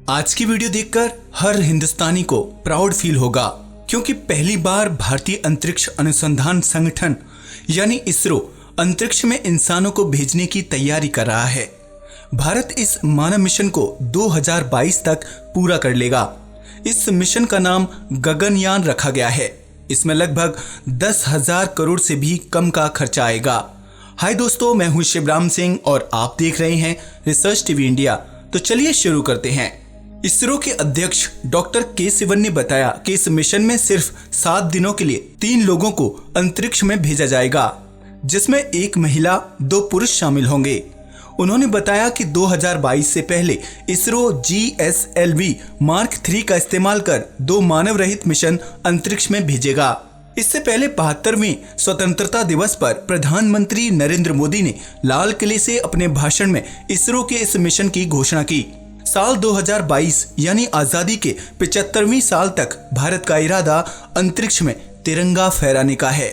आज की वीडियो देखकर हर हिंदुस्तानी को प्राउड फील होगा, क्योंकि पहली बार भारतीय अंतरिक्ष अनुसंधान संगठन यानी इसरो अंतरिक्ष में इंसानों को भेजने की तैयारी कर रहा है। भारत इस मानव मिशन को 2022 तक पूरा कर लेगा। इस मिशन का नाम गगनयान रखा गया है। इसमें लगभग 10,000 करोड़ से भी कम का खर्चा आएगा। हाय दोस्तों, मैं हूं शिवराम सिंह और आप देख रहे हैं रिसर्च टीवी इंडिया। तो चलिए शुरू करते हैं। इसरो के अध्यक्ष डॉक्टर के सिवन ने बताया कि इस मिशन में सिर्फ 7 दिनों के लिए 3 लोगों को अंतरिक्ष में भेजा जाएगा, जिसमें 1 महिला 2 पुरुष शामिल होंगे। उन्होंने बताया कि 2022 से पहले इसरो GSLV मार्क 3 का इस्तेमाल कर 2 मानव रहित मिशन अंतरिक्ष में भेजेगा। इससे पहले 75वें स्वतंत्रता दिवस पर प्रधानमंत्री नरेंद्र मोदी ने लाल किले से अपने भाषण में इसरो के इस मिशन की घोषणा की। साल 2022 यानी आजादी के 75वीं साल तक भारत का इरादा अंतरिक्ष में तिरंगा फहराने का है।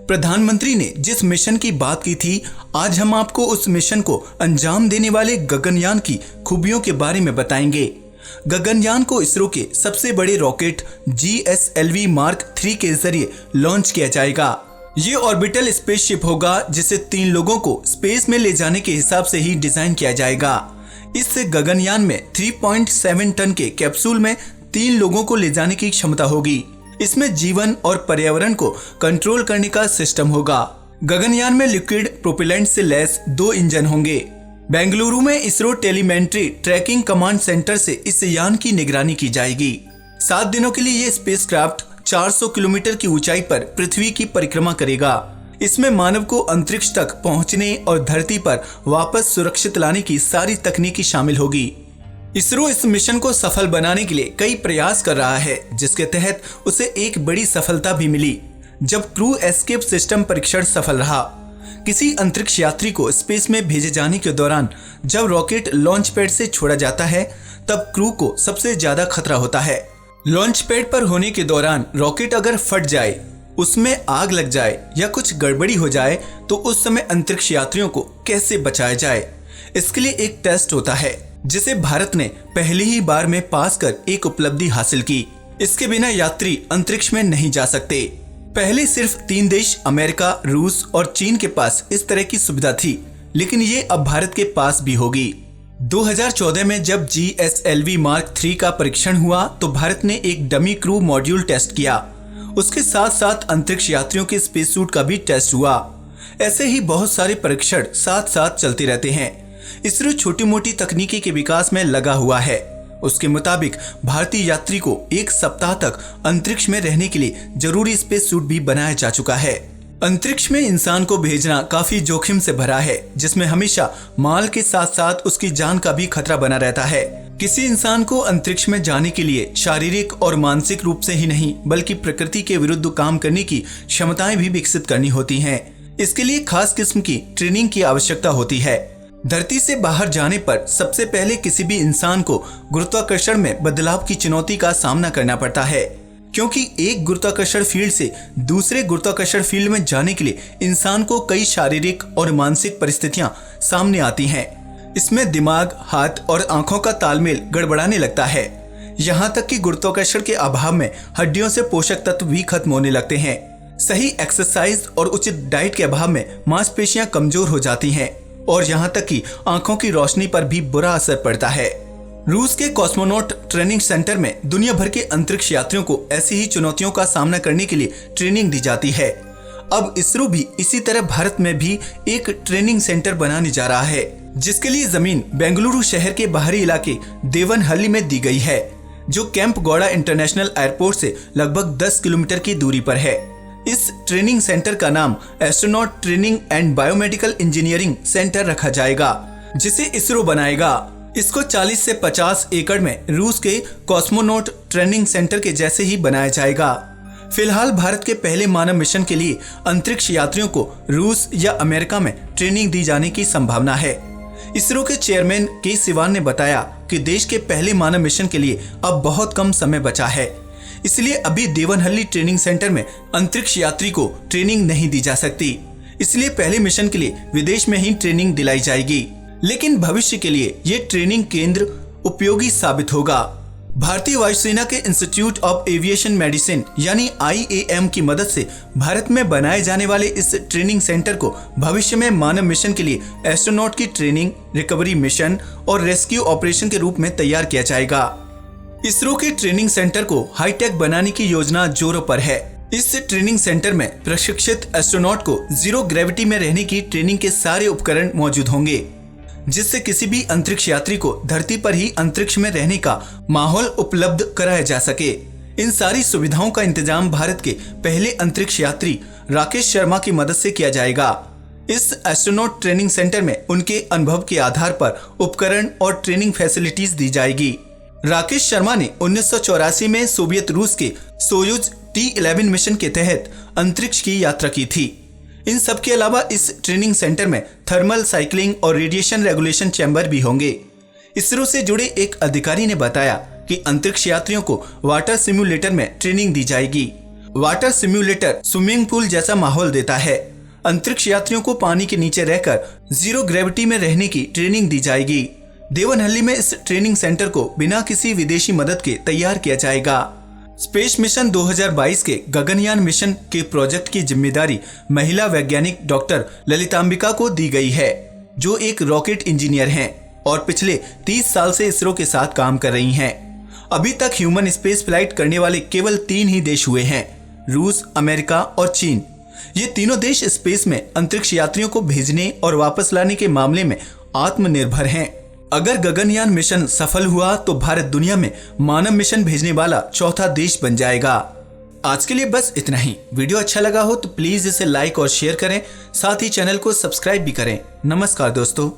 प्रधानमंत्री ने जिस मिशन की बात की थी, आज हम आपको उस मिशन को अंजाम देने वाले गगनयान की खूबियों के बारे में बताएंगे। गगनयान को इसरो के सबसे बड़े रॉकेट GSLV मार्क 3 के जरिए लॉन्च किया जाएगा। ये ऑर्बिटल स्पेसशिप होगा, जिसे 3 लोगों को स्पेस में ले जाने के हिसाब से ही डिजाइन किया जाएगा। इस गगनयान में 3.7 टन के कैप्सूल में 3 लोगों को ले जाने की क्षमता होगी। इसमें जीवन और पर्यावरण को कंट्रोल करने का सिस्टम होगा। गगनयान में लिक्विड प्रोपेलेंट से लैस 2 इंजन होंगे। बेंगलुरु में ISRO telemetry tracking command centre से इस यान की निगरानी की जाएगी। 7 दिनों के लिए ये स्पेसक्राफ्ट 400 किलोमीटर की ऊंचाई पर पृथ्वी की परिक्रमा करेगा। इसमें मानव को अंतरिक्ष तक पहुंचने और धरती पर वापस सुरक्षित लाने की सारी तकनीकी शामिल होगी। इसरो इस मिशन को सफल बनाने के लिए कई प्रयास कर रहा है, जिसके तहत उसे एक बड़ी सफलता भी मिली जब क्रू एस्केप सिस्टम परीक्षण सफल रहा। किसी अंतरिक्ष यात्री को स्पेस में भेजे जाने के दौरान जब रॉकेट लॉन्च पैड से छोड़ा जाता है, तब क्रू को सबसे ज्यादा खतरा होता है। लॉन्च पैड पर होने के दौरान रॉकेट अगर फट जाए, उसमें आग लग जाए या कुछ गड़बड़ी हो जाए, तो उस समय अंतरिक्ष यात्रियों को कैसे बचाया जाए, इसके लिए एक टेस्ट होता है, जिसे भारत ने पहली ही बार में पास कर एक उपलब्धि हासिल की। इसके बिना यात्री अंतरिक्ष में नहीं जा सकते। पहले सिर्फ 3 देश अमेरिका, रूस और चीन के पास इस तरह की सुविधा थी, लेकिन ये अब भारत के पास भी होगी। 2014 में जब GSLV मार्क 3 का परीक्षण हुआ, तो भारत ने एक डमी क्रू मॉड्यूल टेस्ट किया। उसके साथ साथ अंतरिक्ष यात्रियों के स्पेस सूट का भी टेस्ट हुआ। ऐसे ही बहुत सारे परीक्षण साथ साथ चलते रहते हैं। इसरो छोटी मोटी तकनीकी के विकास में लगा हुआ है। उसके मुताबिक भारतीय यात्री को 1 सप्ताह तक अंतरिक्ष में रहने के लिए जरूरी स्पेस सूट भी बनाया जा चुका है। अंतरिक्ष में इंसान को भेजना काफी जोखिम से भरा है, जिसमें हमेशा माल के साथ साथ उसकी जान का भी खतरा बना रहता है। किसी इंसान को अंतरिक्ष में जाने के लिए शारीरिक और मानसिक रूप से ही नहीं, बल्कि प्रकृति के विरुद्ध काम करने की क्षमताएं भी विकसित करनी होती हैं। इसके लिए खास किस्म की ट्रेनिंग की आवश्यकता होती है। धरती से बाहर जाने पर सबसे पहले किसी भी इंसान को गुरुत्वाकर्षण में बदलाव की चुनौती का सामना करना पड़ता है, क्योंकि एक गुरुत्वाकर्षण फील्ड से दूसरे गुरुत्वाकर्षण फील्ड में जाने के लिए इंसान को कई शारीरिक और मानसिक परिस्थितियां सामने आती हैं। इसमें दिमाग, हाथ और आंखों का तालमेल गड़बड़ाने लगता है। यहाँ तक कि गुरुत्वाकर्षण के अभाव में हड्डियों से पोषक तत्व भी खत्म होने लगते हैं। सही एक्सरसाइज और उचित डाइट के अभाव में मांसपेशियां कमजोर हो जाती हैं, और यहाँ तक कि आंखों की रोशनी पर भी बुरा असर पड़ता है। रूस के कॉस्मोनॉट ट्रेनिंग सेंटर में दुनिया भर के अंतरिक्ष यात्रियों को ऐसी ही चुनौतियों का सामना करने के लिए ट्रेनिंग दी जाती है। अब इसरो भी इसी तरह भारत में भी एक ट्रेनिंग सेंटर बनाने जा रहा है, जिसके लिए जमीन बेंगलुरु शहर के बाहरी इलाके देवनहल्ली में दी गई है, जो कैंप गौड़ा इंटरनेशनल एयरपोर्ट से लगभग 10 किलोमीटर की दूरी पर है। इस ट्रेनिंग सेंटर का नाम astronaut training and biomedical engineering centre रखा जाएगा, जिसे इसरो बनाएगा। इसको 40 से 50 एकड़ में रूस के कॉस्मोनॉट ट्रेनिंग सेंटर के जैसे ही बनाया जाएगा। फिलहाल भारत के पहले मानव मिशन के लिए अंतरिक्ष यात्रियों को रूस या अमेरिका में ट्रेनिंग दी जाने की संभावना है। इसरो के चेयरमैन के सिवान ने बताया कि देश के पहले मानव मिशन के लिए अब बहुत कम समय बचा है, इसलिए अभी देवनहल्ली ट्रेनिंग सेंटर में अंतरिक्ष यात्री को ट्रेनिंग नहीं दी जा सकती। इसलिए पहले मिशन के लिए विदेश में ही ट्रेनिंग दिलाई जाएगी, लेकिन भविष्य के लिए ये ट्रेनिंग केंद्र उपयोगी साबित होगा। भारतीय वायुसेना के इंस्टीट्यूट ऑफ एविएशन मेडिसिन यानी IAM की मदद से भारत में बनाए जाने वाले इस ट्रेनिंग सेंटर को भविष्य में मानव मिशन के लिए एस्ट्रोनॉट की ट्रेनिंग, रिकवरी मिशन और रेस्क्यू ऑपरेशन के रूप में तैयार किया जाएगा। इसरो के ट्रेनिंग सेंटर को हाईटेक बनाने की योजना जोरों पर है। इस ट्रेनिंग सेंटर में प्रशिक्षित एस्ट्रोनॉट को जीरो ग्रेविटी में रहने की ट्रेनिंग के सारे उपकरण मौजूद होंगे, जिससे किसी भी अंतरिक्ष यात्री को धरती पर ही अंतरिक्ष में रहने का माहौल उपलब्ध कराया जा सके। इन सारी सुविधाओं का इंतजाम भारत के पहले अंतरिक्ष यात्री राकेश शर्मा की मदद से किया जाएगा। इस एस्ट्रोनॉट ट्रेनिंग सेंटर में उनके अनुभव के आधार पर उपकरण और ट्रेनिंग फैसिलिटीज दी जाएगी। राकेश शर्मा ने 1984 में सोवियत रूस के सोयुज T-11 मिशन के तहत अंतरिक्ष की यात्रा की थी। इन सब के अलावा इस ट्रेनिंग सेंटर में थर्मल साइक्लिंग और रेडिएशन रेगुलेशन चैम्बर भी होंगे। इसरो से जुड़े एक अधिकारी ने बताया कि अंतरिक्ष यात्रियों को वाटर सिम्युलेटर में ट्रेनिंग दी जाएगी। वाटर सिम्युलेटर स्विमिंग पूल जैसा माहौल देता है। अंतरिक्ष यात्रियों को पानी के नीचे रहकर जीरो ग्रेविटी में रहने की ट्रेनिंग दी जाएगी। देवनहल्ली में इस ट्रेनिंग सेंटर को बिना किसी विदेशी मदद के तैयार किया जाएगा। स्पेस मिशन 2022 के गगनयान मिशन के प्रोजेक्ट की जिम्मेदारी महिला वैज्ञानिक डॉक्टर ललितांबिका को दी गई है, जो एक रॉकेट इंजीनियर हैं और पिछले 30 साल से इसरो के साथ काम कर रही हैं। अभी तक ह्यूमन स्पेस फ्लाइट करने वाले केवल 3 ही देश हुए हैं, रूस, अमेरिका और चीन। ये तीनों देश स्पेस में अंतरिक्ष यात्रियों को भेजने और वापस लाने के मामले में आत्मनिर्भर हैं। अगर गगनयान मिशन सफल हुआ तो भारत दुनिया में मानव मिशन भेजने वाला चौथा देश बन जाएगा। आज के लिए बस इतना ही। वीडियो अच्छा लगा हो तो प्लीज इसे लाइक और शेयर करें, साथ ही चैनल को सब्सक्राइब भी करें। नमस्कार दोस्तों।